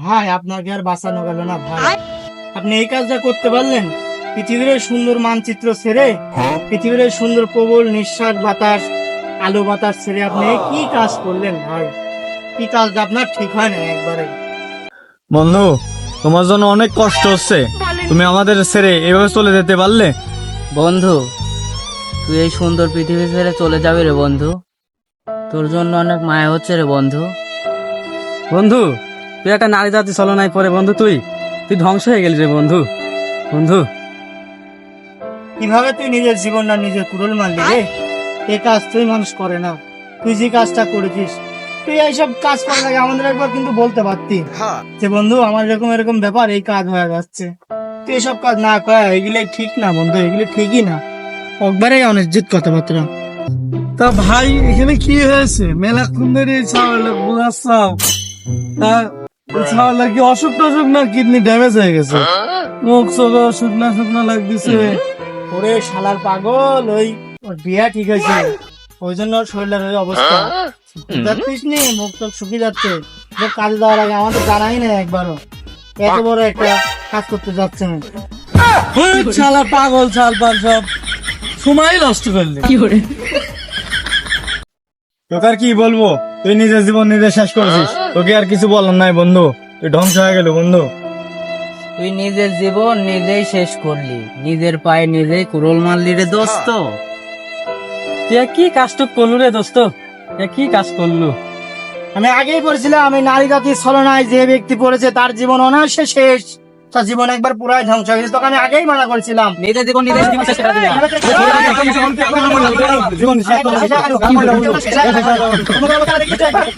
ভাই আপনাকে আর বাঁচানো গেল না ভাই। আপনি এই কাজটা করতে পারলেন, পৃথিবীর এই সুন্দর মানচিত্র ছেড়ে, পৃথিবীর এই সুন্দর প্রবল নিঃশ্বাস বাতাস, আলো বাতাস ছেড়ে আপনি কি কাজ করলেন ভাই? কি কাজটা আপনার ঠিক হয় না একবারে। বন্ধু, তোমার জন্য অনেক কষ্ট হচ্ছে, তুমি আমাদের ছেড়ে এভাবে চলে যেতে পারলে? বন্ধু, তুই এই সুন্দর পৃথিবী ছেড়ে চলে যাবি রে বন্ধু। তোর জন্য অনেক মায়া হচ্ছে রে বন্ধু। বন্ধু, তুই একটা নারী জাতি ছলনায় পড়ে বন্ধু তুই তুই ধ্বংস হয়ে গেলি রে বন্ধু। বন্ধু, কিভাবে তুই নিজের জীবনটা নিজের কুড়োল মারলি রে? এই কাজ তুই মানুষ করে না। তুই যে কাজটা করেছিস, তুই এইসব কাজ করার আগে আমাদের একবার কিন্তু বলতে পারতি যে বন্ধু আমার এরকম এরকম ব্যাপার, এই কাজ হয়ে যাচ্ছে। তুই এসব কাজ না করা, এগুলো ঠিক না বন্ধু, এগুলো ঠিকই না, একবারেই অনুচিত কথাবার্তা। তা ভাই এখানে কি হয়েছে? মেলাক্ষণ ধরে ছাওয়ালা বুঝাচ্ছাও, তা ছাওয়ালা কি অসুখ টসুখ না কিডনি ড্যামেজ হয়ে গেছে? মুখ চোখ শুকনা শুকনা লাগতেছে। ওরে শালার পাগল, ওর বিয়া ঠিক হয়েছে, ওই জন্য ওর শরীরের ওই অবস্থা। যাচ্ছিস নি, মুখ টুখ শুকিয়ে যাচ্ছে। যে কাজে যাওয়ার আগে আমাদের জানাই না একবারও, এত বড় একটা কাজ করতে যাচ্ছে না। শালা পাগল ছাল পাল সব সময় নষ্ট করলি। তোকে আর কি বলবো, তুই নিজের জীবন নিজে শেষ করেছিস, তোকে আর কিছু বলার নাই বন্ধু, তুই ধ্বংস হয়ে গেল বন্ধু। তুই নিজের জীবন নিজেই শেষ করলি, নিজের পায়ে নিজেই কুড়োল মারলি রে দোস্ত। তুই কি কাজটা করলু রে দোস্ত? কি কাজ করলু? আমি আগেই বলেছিলাম, আমি নারী জাতির ছলনায় যে ব্যক্তি পড়েছে তার জীবন অনায়াসে শেষ, তার জীবন একবার পুরাই ধ্বংস হয়ে গেছে। তোকে আমি আগেই মানা করেছিলাম। নিজের জীবন নিজেই শেষ করে দিলি। জীবন শেষ করে দিলি। জীবন